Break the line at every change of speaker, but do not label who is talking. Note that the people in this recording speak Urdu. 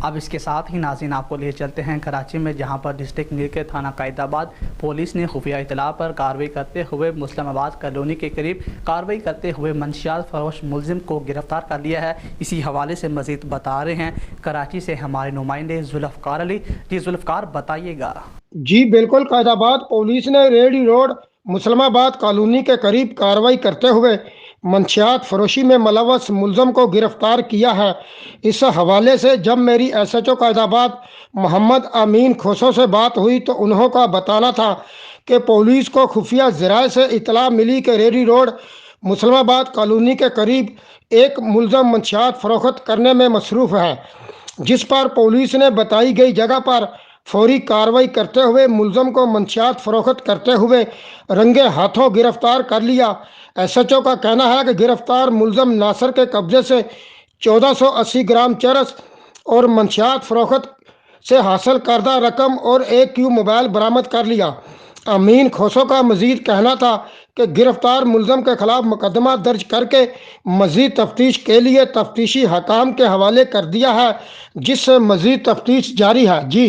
اب اس کے ساتھ ہی ناظرین آپ کو لے چلتے ہیں کراچی میں، جہاں پر ڈسٹرکٹ میر کے تھانہ قائد آباد پولیس نے خفیہ اطلاع پر کارروائی کرتے ہوئے مسلم آباد کالونی کے قریب کارروائی کرتے ہوئے منشیات فروش ملزم کو گرفتار کر لیا ہے۔ اسی حوالے سے مزید بتا رہے ہیں کراچی سے ہمارے نمائندے ذوالفقار علی۔ جی ذوالفقار، بتائیے گا۔
جی بالکل، قائد آباد پولیس نے ریڈی روڈ مسلم آباد کالونی کے قریب کارروائی کرتے ہوئے منشیات فروشی میں ملوث ملزم کو گرفتار کیا ہے۔ اس حوالے سے جب میری ایس ایچ او قائد آباد محمد امین کھوسو سے بات ہوئی تو انہوں کا بتانا تھا کہ پولیس کو خفیہ ذرائع سے اطلاع ملی کہ ریڈی روڈ مسلم آباد کالونی کے قریب ایک ملزم منشیات فروخت کرنے میں مصروف ہے، جس پر پولیس نے بتائی گئی جگہ پر فوری کارروائی کرتے ہوئے ملزم کو منشیات فروخت کرتے ہوئے رنگے ہاتھوں گرفتار کر لیا۔ ایس ایچ او کا کہنا ہے کہ گرفتار ملزم ناصر کے قبضے سے 1480 گرام چرس اور منشیات فروخت سے حاصل کردہ رقم اور ایک کیو موبائل برآمد کر لیا۔ امین کھوسو کا مزید کہنا تھا کہ گرفتار ملزم کے خلاف مقدمہ درج کر کے مزید تفتیش کے لیے تفتیشی حکام کے حوالے کر دیا ہے، جس سے مزید تفتیش جاری ہے۔ جی